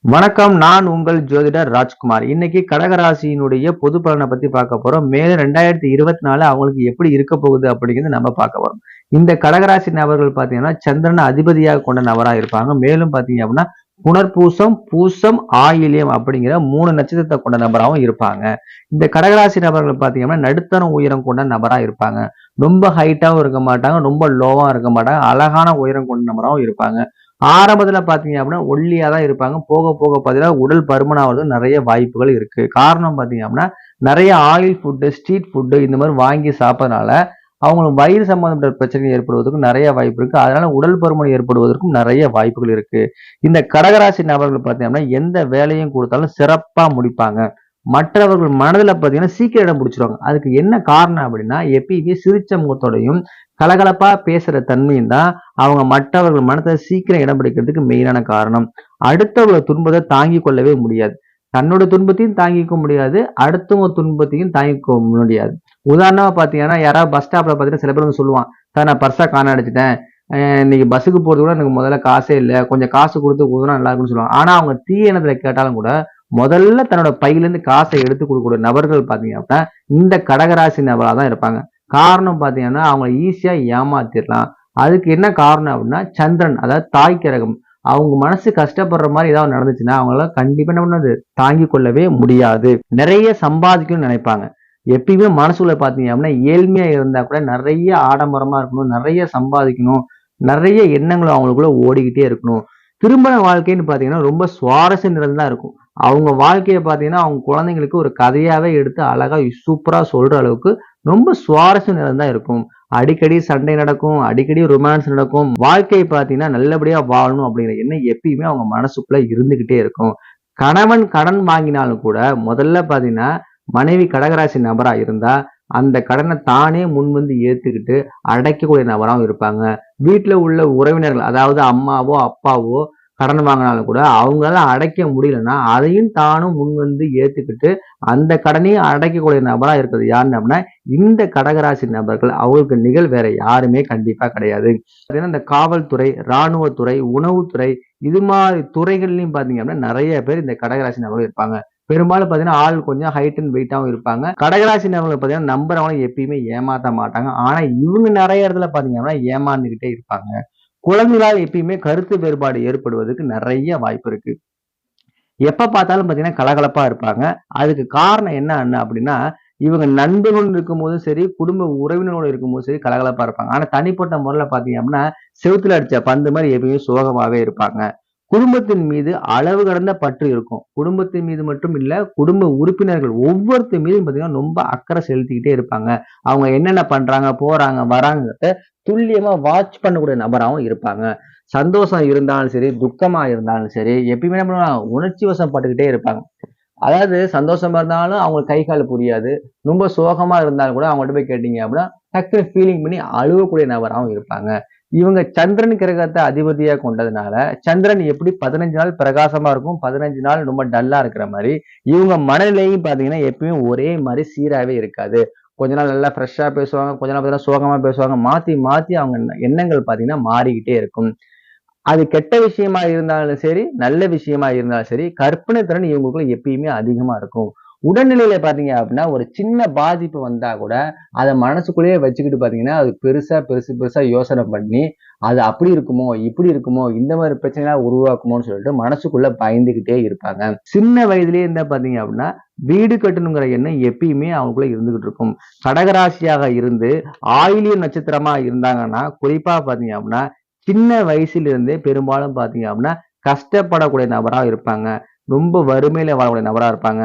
வணக்கம். நான் உங்கள் ஜோதிடர் ராஜ்குமார். இன்னைக்கு கடகராசியினுடைய பொது பலனை பத்தி பார்க்க போறோம். மேலும் 2024 அவங்களுக்கு எப்படி இருக்க போகுது அப்படிங்கிறது நம்ம பார்க்க போறோம். இந்த கடகராசி நபர்கள் பார்த்தீங்கன்னா, சந்திரனை அதிபதியாக கொண்ட நபரா இருப்பாங்க. மேலும் பார்த்தீங்க அப்படின்னா, புனர்பூசம், பூசம், ஆயில்யம் அப்படிங்கிற 3 நட்சத்திரத்தை கொண்ட நபராகவும் இருப்பாங்க. இந்த கடகராசி நபர்கள் பார்த்தீங்கன்னா, நடுத்தர உயரம் கொண்ட நபரா இருப்பாங்க. ரொம்ப ஹைட்டாவும் இருக்க மாட்டாங்க, ரொம்ப லோவா இருக்க மாட்டாங்க. அழகான உயரம் கொண்ட நபராகவும் இருப்பாங்க. ஆரம்பத்துல பார்த்தீங்க அப்படின்னா, ஒல்லியா தான் இருப்பாங்க. போக போக பார்த்தீங்கன்னா, உடல் பருமனாவது நெறைய வாய்ப்புகள் இருக்கு. காரணம் பார்த்தீங்க அப்படின்னா, நெறைய ஆயில் ஃபுட்டு, ஸ்ட்ரீட் ஃபுட்டு இந்த மாரி வாங்கி சாப்பிடுறதுனால, அவங்களுக்கு வயிறு சம்பந்தப்பட்ட பிரச்சனை ஏற்படுவதற்கும் நெறைய வாய்ப்பு இருக்கு. அதனால உடல் பருமன் ஏற்படுவதற்கும் நெறைய வாய்ப்புகள் இருக்கு. இந்த கடகராசி நபர்கள் பார்த்தீங்கன்னா, எந்த வேலையும் குடுத்தாலும் சிறப்பா முடிப்பாங்க. மற்றவர்கள் மனதுல பார்த்தீங்கன்னா, சீக்கிரம் இடம் பிடிச்சுருவாங்க. அதுக்கு என்ன காரணம் அப்படின்னா, எப்பயுமே சிரிச்ச முகத்தோடையும், கலகலப்பா பேசுற தன்மையும் தான் அவங்க மற்றவர்கள் மனதை சீக்கிரம் இடம் பிடிக்கிறதுக்கு மெயினான காரணம். அடுத்தவங்கள துன்பத்தை தாங்கிக் கொள்ளவே முடியாது. தன்னோட துன்பத்தையும் தாங்கிக்க முடியாது. அடுத்தவங்க துன்பத்தையும் தாங்கிக்க முடியாது. உதாரணமா பார்த்தீங்கன்னா, யாராவது பஸ் ஸ்டாப்ல பார்த்தீங்கன்னா, சில பேர் வந்து சொல்லுவான், "சார் நான் பர்ஸ காண அடிச்சுட்டேன். இன்னைக்கு பஸ்ஸுக்கு போறதுக்கு கூட எனக்கு முதல்ல காசே இல்ல. கொஞ்சம் காசு குடுத்து உதவுனா நல்லா இருக்கும்னு" சொல்லுவாங்க. ஆனா அவங்க தீய எண்ணத்துல கேட்டாலும் கூட, முதல்ல தன்னோட பையிலேருந்து காசை எடுத்து குடுக்கக்கூடிய நபர்கள் பார்த்தீங்க அப்படின்னா, இந்த கடகராசி நபரா தான் இருப்பாங்க. காரணம் பார்த்தீங்கன்னா, அவங்கள ஈஸியா ஏமாத்திரலாம். அதுக்கு என்ன காரணம் அப்படின்னா, சந்திரன் அதாவது தாய் கிரகம். அவங்க மனசு கஷ்டப்படுற மாரி ஏதாவது நடந்துச்சுன்னா, அவங்களால கண்டிப்பா என்ன பண்ணது தாங்கிக் கொள்ளவே முடியாது. நெறைய சம்பாதிக்கணும்னு நினைப்பாங்க. எப்பயுமே மனசுக்குள்ள பார்த்தீங்க அப்படின்னா, ஏழ்மையா இருந்தா கூட நெறைய ஆடம்பரமா இருக்கணும், நெறைய சம்பாதிக்கணும், நெறைய எண்ணங்கள் அவங்களுக்குள்ள ஓடிக்கிட்டே இருக்கணும். திருமண வாழ்க்கைன்னு பார்த்தீங்கன்னா, ரொம்ப சுவாரஸ்யம் நிறைந்ததா இருக்கும். அவங்க வாழ்க்கைய பார்த்தீங்கன்னா, அவங்க குழந்தைங்களுக்கு ஒரு கதையாவே எடுத்து அழகா சூப்பரா சொல்ற அளவுக்கு ரொம்ப சுவாரஸ்யம் நிறைந்ததா இருக்கும். அடிக்கடி சண்டை நடக்கும், அடிக்கடி ரொமான்ஸ் நடக்கும். வாழ்க்கை பார்த்தீங்கன்னா, நல்லபடியா வாழணும் அப்படிங்கிற எண்ணம் எப்பயுமே அவங்க மனசுக்குள்ள இருந்துகிட்டே இருக்கும். கணவன் கடன் வாங்கினாலும் கூட, முதல்ல பார்த்தீங்கன்னா, மனைவி கடகராசி நபரா இருந்தா, அந்த கடன தானே முன்வந்து ஏத்துக்கிட்டு அடைக்கக்கூடிய நபராவும் இருப்பாங்க. வீட்ல உள்ள உறவினர்கள், அதாவது அம்மாவோ, அப்பாவோ கடன் வாங்கினாலும் கூட, அவங்களால அடைக்க முடியலன்னா, அதையும் தானும் முன்வந்து ஏத்துக்கிட்டு, அந்த கடனையும் அடைக்கக்கூடிய நபரா இருக்கிறது யாருன்னு அப்படின்னா, இந்த கடகராசி நபர்கள். அவங்களுக்கு நிகழ் வேற யாருமே கண்டிப்பா கிடையாது. பார்த்தீங்கன்னா, இந்த காவல்துறை, ராணுவத்துறை, உணவுத்துறை இது மாரி துறைகள்லயும் பார்த்தீங்க அப்படின்னா, நெறைய பேர் இந்த கடகராசி நபர்கள் இருப்பாங்க. பெரும்பாலும் பார்த்தீங்கன்னா, ஆள் கொஞ்சம் ஹைட் அண்ட் வெயிட்டாவும் இருப்பாங்க. கடகராசி நபர்கள் பார்த்தீங்கன்னா, நம்புறவங்கள எப்பயுமே ஏமாத்த மாட்டாங்க. ஆனா, இவங்க நெறைய இடத்துல பார்த்தீங்க அப்படின்னா, ஏமாந்துகிட்டே இருப்பாங்க. குழந்தைகளால் எப்பயுமே கருத்து வேறுபாடு ஏற்படுவதற்கு நெறைய வாய்ப்பு இருக்கு. எப்ப பார்த்தாலும் பார்த்தீங்கன்னா, கலகலப்பா இருப்பாங்க. அதுக்கு காரணம் என்ன அப்படின்னா, இவங்க நண்பர்களுடன் இருக்கும்போதும் சரி, குடும்ப உறவினர்களோட இருக்கும்போதும் சரி கலகலப்பா இருப்பாங்க. ஆனா தனிப்பட்ட முறையில பார்த்தீங்க அப்படின்னா, செவுத்துல அடிச்ச பந்து மாரி எப்பயுமே சோகமாவே இருப்பாங்க. குடும்பத்தின் மீது அளவு கடந்த பற்று இருக்கும். குடும்பத்தின் மீது மட்டும் இல்ல, குடும்ப உறுப்பினர்கள் ஒவ்வொருத்தர் மீதும் பார்த்தீங்கன்னா, ரொம்ப அக்கறை செலுத்திக்கிட்டே இருப்பாங்க. அவங்க என்னென்ன பண்றாங்க, போறாங்க, வராங்கறத துல்லியமா வாட்ச் பண்ணக்கூடிய நபராவும் இருப்பாங்க. சந்தோஷம் இருந்தாலும் சரி, துக்கமா இருந்தாலும் சரி, எப்பயுமே என்ன பண்ணுவாங்க, உணர்ச்சி வசப்பட்டுக்கிட்டே இருப்பாங்க. அதாவது சந்தோஷமா இருந்தாலும் அவங்களுக்கு கை, கால் புரியாது. ரொம்ப சோகமா இருந்தாலும் கூட அவங்கள்ட்ட போய் கேட்டீங்க அப்படின்னா, டக்குனு ஃபீலிங் பண்ணி அழுவக்கூடிய நபராவும் இருப்பாங்க. இவங்க சந்திரன் கிரகத்த அதிபதியா கொண்டதுனால, சந்திரன் எப்படி 15 நாள் பிரகாசமா இருக்கும், 15 நாள் ரொம்ப டல்லா இருக்கிற மாரி, இவங்க மனநிலையும் பார்த்தீங்கன்னா, எப்பயும் ஒரே மாரி சீராவே இருக்காது. கொஞ்ச நாள் நல்லா ஃப்ரெஷ்ஷா பேசுவாங்க, கொஞ்ச நாள் பார்த்தீங்கன்னா சோகமா பேசுவாங்க. மாத்தி மாத்தி அவங்க எண்ணங்கள் பார்த்தீங்கன்னா மாறிக்கிட்டே இருக்கும். அது கெட்ட விஷயமா இருந்தாலும் சரி, நல்ல விஷயமா இருந்தாலும் சரி, கற்பனை திறன் இவங்களுக்குள்ள எப்பயுமே அதிகமா இருக்கும். உடல்நிலையில பார்த்தீங்க அப்படின்னா, ஒரு சின்ன பாதிப்பு வந்தா கூட, அத மனசுக்குள்ளேயே வச்சுக்கிட்டு பார்த்தீங்கன்னா, அது பெருசா, பெருசு பெருசா யோசனை பண்ணி, அது அப்படி இருக்குமோ, இப்படி இருக்குமோ, இந்த மாரி பிரச்சனைலாம் உருவாக்குமோன்னு சொல்லிட்டு மனசுக்குள்ள பயந்துகிட்டே இருப்பாங்க. சின்ன வயதிலேயே இருந்தா பார்த்தீங்க அப்படின்னா, வீடு கட்டணுங்கிற எண்ணம் எப்பயுமே அவங்களுக்குள்ள இருந்துகிட்டு இருக்கும். கடகராசியாக இருந்து, ஆயில்ய நட்சத்திரமா இருந்தாங்கன்னா, குறிப்பா பார்த்தீங்க அப்படின்னா, சின்ன வயசிலிருந்தே பெரும்பாலும் பார்த்தீங்க அப்படின்னா, கஷ்டப்படக்கூடிய நபரா இருப்பாங்க. ரொம்ப வறுமையில வாழக்கூடிய நபரா இருப்பாங்க.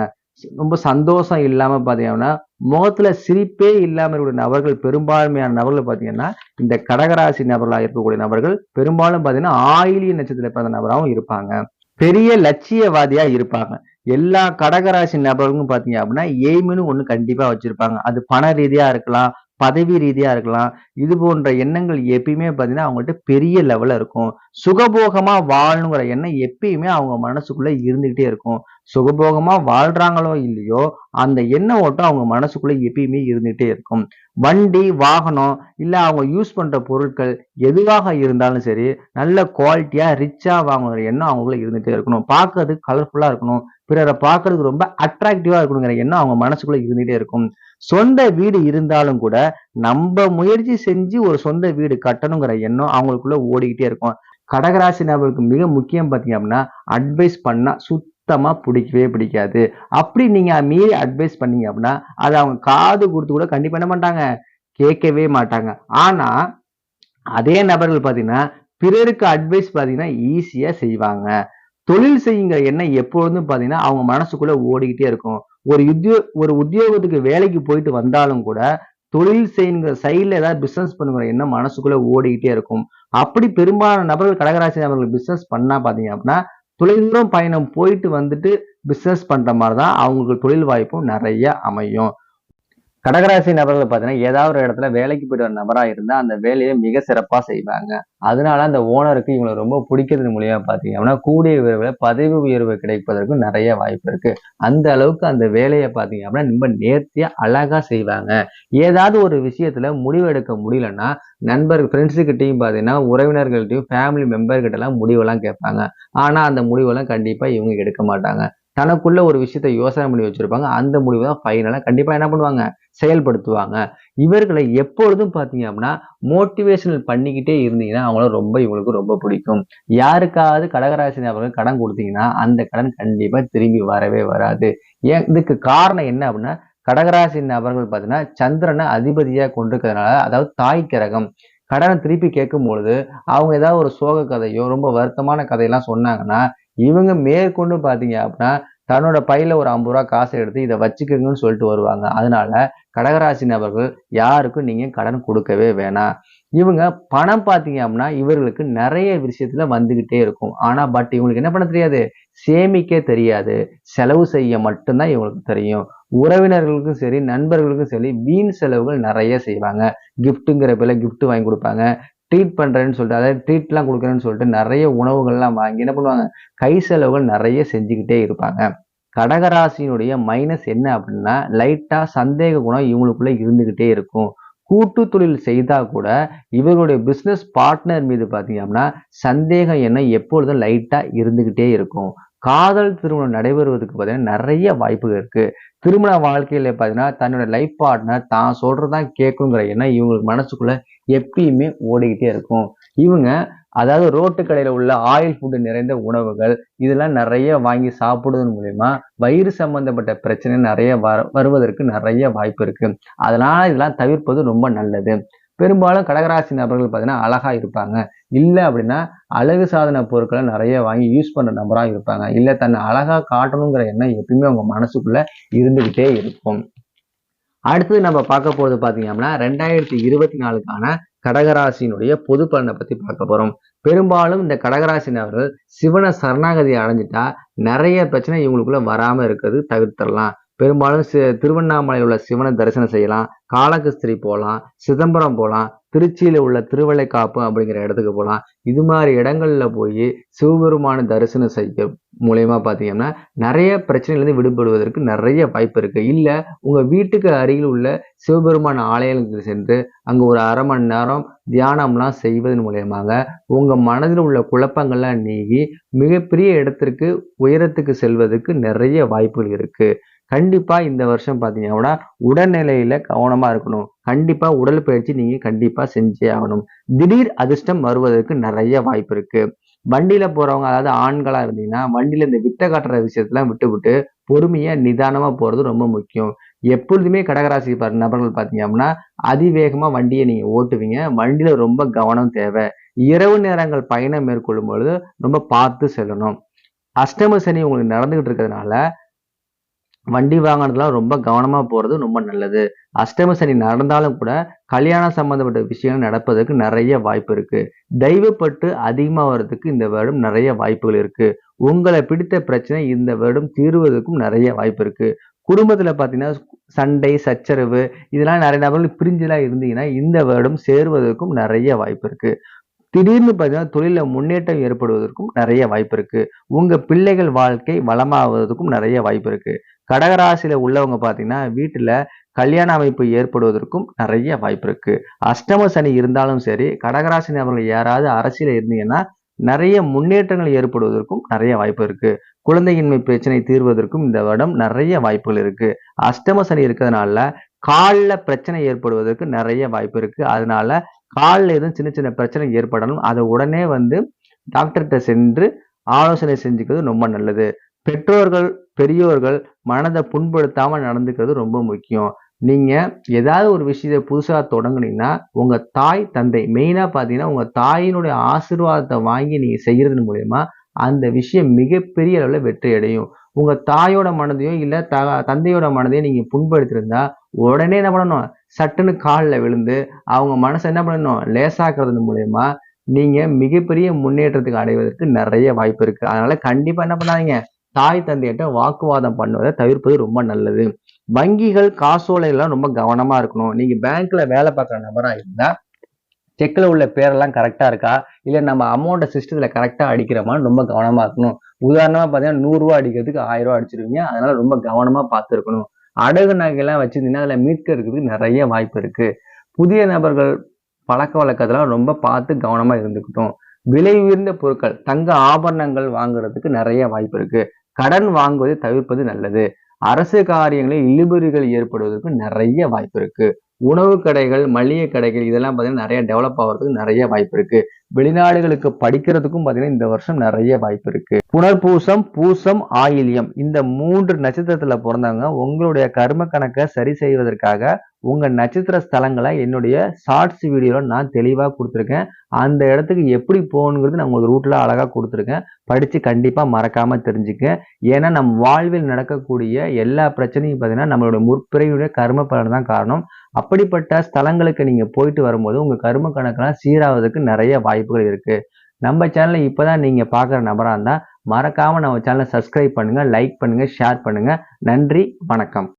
ரொம்ப சந்தோஷம் இல்லாம பார்த்தீங்கன்னா, முகத்துல சிரிப்பே இல்லாம இருக்கக்கூடிய நபர்கள் பெரும்பான்மையான நபர்கள் பார்த்தீங்கன்னா, இந்த கடகராசி நபர்களா இருக்கக்கூடிய நபர்கள் பெரும்பாலும் பார்த்தீங்கன்னா, ஆயில்ய நட்சத்திரத்தில பிறந்த நபராவும் இருப்பாங்க. பெரிய லட்சியவாதியா இருப்பாங்க. எல்லா கடகராசி நபர்களும் பார்த்தீங்க அப்படின்னா, எய்ம்ன்னு ஒண்ணு கண்டிப்பா வச்சிருப்பாங்க. அது பண ரீதியா இருக்கலாம், பதவி ரீதியா இருக்கலாம். இது போன்ற எண்ணங்கள் எப்பயுமே பார்த்தீங்கன்னா, அவங்கள்ட்ட பெரிய லெவல்ல இருக்கும். சுகபோகமா வாழணுங்கிற எண்ணம் எப்பயுமே அவங்க மனசுக்குள்ள இருந்துகிட்டே இருக்கும். சுகபோகமா வாழ்றாங்களோ இல்லையோ, அந்த எண்ண ஓட்டம் அவங்க மனசுக்குள்ள எப்பயுமே இருந்துட்டே இருக்கும். வண்டி, வாகனம் இல்ல அவங்க யூஸ் பண்ற பொருட்கள் எதுவாக இருந்தாலும் சரி, நல்ல குவாலிட்டியா, ரிச்சா வாங்கணுங்கிற எண்ணம் அவங்களுக்குள்ள இருந்துட்டே இருக்கணும். பார்க்கறதுக்கு கலர்ஃபுல்லா இருக்கணும். பிறரை பார்க்கறதுக்கு ரொம்ப அட்ராக்டிவா இருக்கணுங்கிற எண்ணம் அவங்க மனசுக்குள்ள இருந்துட்டே இருக்கும். சொந்த வீடு இருந்தாலும் கூட, நம்ப முயற்சி செஞ்சு ஒரு சொந்த வீடு கட்டணுங்கிற எண்ணம் அவங்களுக்குள்ள ஓடிக்கிட்டே இருக்கும். கடகராசி நபருக்கு மிக முக்கியம் பார்த்தீங்க அப்படின்னா, அட்வைஸ் பண்ணா சுத்தமா பிடிக்கவே பிடிக்காது. அப்படி நீங்க மீறி அட்வைஸ் பண்ணீங்க அப்படின்னா, அத அவங்க காது குடுத்து கூட கண்டிப்பா என்ன மாட்டாங்க, கேட்கவே மாட்டாங்க. ஆனா, அதே நபர்கள் பார்த்தீங்கன்னா, பிறருக்கு அட்வைஸ் பார்த்தீங்கன்னா ஈஸியா செய்வாங்க. தொழில் செய்யுங்க எண்ணம் எப்பொழுதும் பார்த்தீங்கன்னா, அவங்க மனசுக்குள்ள ஓடிக்கிட்டே இருக்கும். ஒரு உத்தியோகத்துக்கு வேலைக்கு போயிட்டு வந்தாலும் கூட, தொழில் செய்யுங்க சைட்ல ஏதாவது பிசினஸ் பண்ணுங்கிற எண்ணம் மனசுக்குள்ள ஓடிக்கிட்டே இருக்கும். அப்படி பெரும்பாலான நபர்கள் கடகராசி நபர்கள் பிசினஸ் பண்ணா பார்த்தீங்க அப்படின்னா, தொலைதூரம் பயணம் போயிட்டு வந்துட்டு பிசினஸ் பண்ற மாரி தான் அவங்களுக்கு தொழில் வாய்ப்பும் நெறைய அமையும். கடகராசி நபர்கள் பார்த்தீங்கன்னா, ஏதாவது ஒரு இடத்துல வேலைக்கு போயிட்டு வர நபரா இருந்தா, அந்த வேலைய மிக சிறப்பா செய்வாங்க. அதனால அந்த ஓனருக்கு இவங்கள ரொம்ப பிடிக்கிறது மூலியமா பார்த்தீங்க அப்படின்னா, கூடிய விரைவில பதவி உயர்வு கிடைப்பதற்கு நெறைய வாய்ப்பு இருக்கு. அந்த அளவுக்கு அந்த வேலைய பார்த்தீங்க அப்படின்னா, ரொம்ப நேர்த்தியா, அழகா செய்வாங்க. ஏதாவது ஒரு விஷயத்துல முடிவு எடுக்க முடியலன்னா, ஃப்ரெண்ட்ஸு கிட்டயும் பார்த்தீங்கன்னா, உறவினர்கள்ட்டயும், ஃபேமிலி மெம்பர் கிட்டலாம் முடிவெல்லாம் கேட்பாங்க. ஆனா, அந்த முடிவெல்லாம் கண்டிப்பா இவங்க எடுக்க மாட்டாங்க. தனக்குள்ள ஒரு விஷயத்த யோசனை பண்ணி வச்சிருப்பாங்க. அந்த முடிவு தான் ஃபைனலா கண்டிப்பா என்ன பண்ணுவாங்க? செயல்படுத்துவாங்க. இவர்களை எப்பொழுதும் பார்த்தீங்க அப்படின்னா, மோட்டிவேஷனல் பண்ணிக்கிட்டே இருந்தீங்கன்னா, இவங்களுக்கு ரொம்ப பிடிக்கும். யாருக்காவது கடகராசி நபர்கள் கடன் குடுத்தீங்கன்னா, அந்த கடன் கண்டிப்பா திரும்பி வரவே வராது. ஏன் இதுக்கு காரணம் என்ன அப்படின்னா, கடகராசி நபர்கள் பார்த்தீங்கன்னா, சந்திரன அதிபதியா கொண்டிருக்கிறதுனால, அதாவது தாய் கிரகம். கடன திருப்பி கேட்கும்பொழுது, அவங்க ஏதாவது ஒரு சோக கதையோ, ரொம்ப வருத்தமான கதையெல்லாம் சொன்னாங்கன்னா, இவங்க மேற்கொண்டு பார்த்தீங்க அப்படின்னா, தன்னோட பையில ஒரு ரூ. 50 காச எடுத்து இத வச்சுக்கங்கன்னு சொல்லிட்டு வருவாங்க. அதனால கடகராசி நபர்கள் யாருக்கும் நீங்க கடன் குடுக்கவே வேணாம். இவங்க பணம் பார்த்தீங்க அப்படின்னா, இவர்களுக்கு நெறைய விஷயத்துல வந்துகிட்டே இருக்கும். ஆனா இவங்களுக்கு என்ன பண்ண தெரியாது? சேமிக்க தெரியாது. செலவு செய்ய மட்டும் தான் இவங்களுக்கு தெரியும். உறவினர்களுக்கும் சரி, நண்பர்களுக்கும் சரி, வீண் செலவுகள் நெறைய செய்வாங்க. கிஃப்ட்ங்கிற பேர்ல கிஃப்ட் வாங்கி குடுப்பாங்க. ட்ரீட் பண்றேன்னு சொல்லிட்டு, அதாவது ட்ரீட்லாம் குடுக்குறேன்னு சொல்லிட்டு நெறைய உணவுகள்லாம் வாங்கி என்ன பண்ணுவாங்க? கை செலவுகள் நெறைய செஞ்சுக்கிட்டே இருப்பாங்க. கடகராசியினுடைய மைனஸ் என்ன அப்படின்னா, லைட்டா சந்தேக குணம் இவங்களுக்குள்ள இருந்துகிட்டே இருக்கும். கூட்டு தொழில் செய்தா கூட, இவர்களுடைய பிசினஸ் பார்ட்னர் மீது பார்த்தீங்க அப்படின்னா, சந்தேக எண்ணம் எப்பொழுதும் லைட்டா இருந்துகிட்டே இருக்கும். காதல் திருமணம் நடைபெறுவதற்கு பார்த்தீங்கன்னா, நெறைய வாய்ப்புகள் இருக்கு. திருமண வாழ்க்கையில பார்த்தீங்கன்னா, தன்னோட லைஃப் பார்ட்னர் தான் சொல்றது தான் கேட்கணுங்கிற எண்ணம் இவங்களுக்கு மனசுக்குள்ள எப்பயுமே ஓடிக்கிட்டே இருக்கும். இவங்க அதாவது ரோட்டு கடையில உள்ள ஆயில் ஃபுட் நிறைந்த உணவுகள், இதெல்லாம் நெறைய வாங்கி சாப்பிடுவதன் மூலியமா, வயிறு சம்பந்தப்பட்ட பிரச்சனை நெறைய வருவதற்கு நெறைய வாய்ப்பு இருக்கு. அதனால இதெல்லாம் தவிர்ப்பது ரொம்ப நல்லது. பெரும்பாலும் கடகராசி நபர்கள் பார்த்தீங்கன்னா, அழகா இருப்பாங்க. இல்ல அப்படின்னா, அழகு சாதன பொருட்கள நெறைய வாங்கி யூஸ் பண்ற நபரா இருப்பாங்க. இல்ல தன்னை அழகா காட்டணுங்கிற எண்ணம் எப்பயுமே அவங்க மனசுக்குள்ள இருந்துகிட்டே இருக்கும். அடுத்தது நம்ம பார்க்க போறது பார்த்தீங்க அப்படின்னா, 2024க்கான கடகராசியினுடைய பொது பலனை பத்தி பார்க்க போறோம். பெரும்பாலும் இந்த கடகராசி நபர்கள் சிவன சரணாகதி அடைஞ்சிட்டா, நெறைய பிரச்சனை இவங்களுக்குள்ள வராம இருக்கிறது தவிர்த்திடலாம். பெரும்பாலும் திருவண்ணாமலையில உள்ள சிவன தரிசனம் செய்யலாம். காளகஸ்திரி போலாம், சிதம்பரம் போலாம், திருச்சியில உள்ள திருவல்லைக்காப்பு அப்படிங்கிற இடத்துக்கு போலாம். இது மாரி இடங்கள்ல போயி சிவபெருமான தரிசனம் செய்ய மூலியமா பார்த்தீங்கன்னா, நெறைய பிரச்சனையிலிருந்து விடுபடுவதற்கு நெறைய வாய்ப்பு இருக்கு. இல்ல உங்க வீட்டுக்கு அருகில் உள்ள சிவபெருமான் ஆலயங்களுக்கு சென்று, அங்க ஒரு 1/2 மணி நேரம் தியானம்லாம் செய்வதன் மூலியமாக, உங்க மனதில் உள்ள குழப்பங்கள்லாம் நீங்கி, மிகப்பெரிய இடத்திற்கு, உயரத்துக்கு செல்வதற்கு நெறைய வாய்ப்புகள் இருக்கு. கண்டிப்பா இந்த வருஷம் பார்த்தீங்க அப்படின்னா, உடல்நிலையில கவனமா இருக்கணும். கண்டிப்பா உடற்பயிற்சி நீங்க கண்டிப்பா செஞ்சே ஆகணும். திடீர் அதிர்ஷ்டம் வருவதற்கு நெறைய வாய்ப்பு இருக்கு. வண்டியில போறவங்க, அதாவது ஆண்களா இருந்தீங்கன்னா, வண்டியில இந்த வித்த காட்டுற விஷயத்தலாம் விட்டுவிட்டு, பொறுமையா, நிதானமா போறது ரொம்ப முக்கியம். எப்பொழுதுமே கடகராசி நபர்கள் பார்த்தீங்க அப்படின்னா, அதிவேகமா வண்டிய நீங்க ஓட்டுவீங்க. வண்டியில ரொம்ப கவனம் தேவை. இரவு நேரங்கள் பயணம் மேற்கொள்ளும் பொழுது ரொம்ப பார்த்து செல்லணும். அஷ்டம சனி உங்களுக்கு நடந்துகிட்டு இருக்கிறதுனால, வண்டி வாகனத்துல ரொம்ப கவனமா போறது ரொம்ப நல்லது. அஷ்டம சனி நடந்தாலும் கூட, கல்யாணம் சம்பந்தப்பட்ட விஷயங்கள் நடப்பதற்கு நெறைய வாய்ப்பு இருக்கு. தெய்வப்பற்று அதிகமா வர்றதுக்கு இந்த வருடம் நெறைய வாய்ப்புகள் இருக்கு. உங்கள பிடித்த பிரச்சனை இந்த வருடம் தீருவதற்கும் நெறைய வாய்ப்பு இருக்கு. குடும்பத்துல பார்த்தீங்கன்னா, சண்டை, சச்சரவு இதெல்லாம் நெறைய நபர்கள் பிரிஞ்சுலாம் இருந்தீங்கன்னா, இந்த வருடம் சேருவதற்கும் நெறைய வாய்ப்பு இருக்கு. திடீர்னு பார்த்தீங்கன்னா தொழில முன்னேற்றம் ஏற்படுவதற்கும் நிறைய வாய்ப்பு இருக்கு. உங்க பிள்ளைகள் வாழ்க்கை வளமாவதற்கும் நிறைய வாய்ப்பு இருக்கு. கடகராசியில உள்ளவங்க பார்த்தீங்கன்னா, வீட்டுல கல்யாண அமைப்பு ஏற்படுவதற்கும் நிறைய வாய்ப்பு இருக்கு. அஷ்டம சனி இருந்தாலும் சரி, கடகராசி நபர்கள் யாராவது அரசியல்ல இருந்தீங்கன்னா, நிறைய முன்னேற்றங்கள் ஏற்படுவதற்கும் நிறைய வாய்ப்பு இருக்கு. குழந்தையின்மை பிரச்சனை தீர்வதற்கும் இந்த வருடம் நிறைய வாய்ப்புகள் இருக்கு. அஷ்டம சனி இருக்கிறதுனால கால்ல பிரச்சனை ஏற்படுவதற்கு நிறைய வாய்ப்பு இருக்கு. அதனால கால்ல எதுவும் சின்ன சின்ன பிரச்சனை ஏற்படணும். அதை உடனே வந்து டாக்டர்கிட்ட சென்று ஆலோசனை செஞ்சுக்கிறது ரொம்ப நல்லது. பெற்றோர்கள், பெரியோர்கள் மனதை புண்படுத்தாம நடந்துக்கிறது ரொம்ப முக்கியம். நீங்க ஏதாவது ஒரு விஷயத்த புதுசா தொடங்குனீங்கன்னா, உங்க தாய், தந்தை மெயினா பார்த்தீங்கன்னா, உங்க தாயினுடைய ஆசீர்வாதத்தை வாங்கி நீங்க செய்யறதன் மூலியமா, அந்த விஷயம் மிகப்பெரிய அளவுல வெற்றி அடையும். உங்க தாயோட மனதையோ, இல்ல தந்தையோட மனதையோ நீங்க புண்படுத்தியிருந்தா, உடனே என்ன பண்ணணும்? சட்டுன்னு கால்ல விழுந்து, அவங்க மனச என்ன பண்ணணும்? லேசாக்குறதன் மூலியமா, நீங்க மிகப்பெரிய முன்னேற்றத்துக்கு அடைவதற்கு நிறைய வாய்ப்பு இருக்கு. அதனால கண்டிப்பா என்ன பண்ணாதீங்க? தாய், தந்தையிட்ட வாக்குவாதம் பண்ணுவதை தவிர்ப்பது ரொம்ப நல்லது. வங்கிகள், காசோலைலாம் ரொம்ப கவனமா இருக்கணும். நீங்க பேங்க்ல வேலை பார்க்குற நபரா இருந்தா, செக்ல உள்ள பேரெல்லாம் கரெக்டா இருக்கா? இல்ல நம்ம அமௌண்ட்ட சிஸ்டத்துல கரெக்டா அடிக்கிறோமான்னு ரொம்ப கவனமா இருக்கணும். உதாரணமா பார்த்தீங்கன்னா, ரூ. 100 அடிக்கிறதுக்கு ரூ. 1000 அடிச்சிருவீங்க. அதனால ரொம்ப கவனமா பார்த்து இருக்கணும். அடகு நகைலாம் வச்சிருந்தீங்கன்னா, அதுல மீட்கிறதுக்கு நிறைய வாய்ப்பு இருக்கு. புதிய நபர்கள் பழக்கவழக்கத்தெல்லாம் ரொம்ப பார்த்து கவனமா இருந்துக்கட்டும். விலை உயர்ந்த பொருட்கள், தங்க ஆபரணங்கள் வாங்குறதுக்கு நிறைய வாய்ப்பு இருக்கு. கடன் வாங்குவதை தவிர்ப்பது நல்லது. அரசு காரியங்களில் இழுபறிகள் ஏற்படுவதற்கு நிறைய வாய்ப்பு இருக்கு. உணவு கடைகள், மளிகை கடைகள் இதெல்லாம் பார்த்தீங்கன்னா நிறைய டெவலப் ஆகுறதுக்கு நிறைய வாய்ப்பு இருக்கு. வெளிநாடுகளுக்கு படிக்கிறதுக்கும் பார்த்தீங்கன்னா இந்த வருஷம் நிறைய வாய்ப்பு இருக்கு. புனர்பூசம், பூசம், ஆயில்யம் இந்த 3 நட்சத்திரத்துல பிறந்தவங்க உங்களுடைய கர்ம கணக்கை சரி செய்வதற்காக உங்க நட்சத்திர ஸ்தலங்களை என்னுடைய ஷார்ட்ஸ் வீடியோல நான் தெளிவா கொடுத்துருக்கேன். அந்த இடத்துக்கு எப்படி போகணுங்கிறது நான் உங்களுக்கு ரூட்ல அழகா கொடுத்துருக்கேன். படிச்சு கண்டிப்பா மறக்காம தெரிஞ்சுக்க. ஏன்னா நம் வாழ்வில் நடக்கக்கூடிய எல்லா பிரச்சனையும் பார்த்தீங்கன்னா நம்மளுடைய முற்பிறவியுடைய கர்ம பலன் தான் காரணம். அப்படிப்பட்ட ஸ்தலங்களுக்கு நீங்க போயிட்டு வரும்போது உங்க கர்ம கணக்கெல்லாம் சீராவதற்கு நிறைய வாய்ப்புகள் இருக்கு. நம்ம சேனலை இப்பதான் நீங்க பார்க்குற நபரா இருந்தா மறக்காம நம்ம சேனலை சப்ஸ்கிரைப் பண்ணுங்க, லைக் பண்ணுங்க, ஷேர் பண்ணுங்க. நன்றி, வணக்கம்.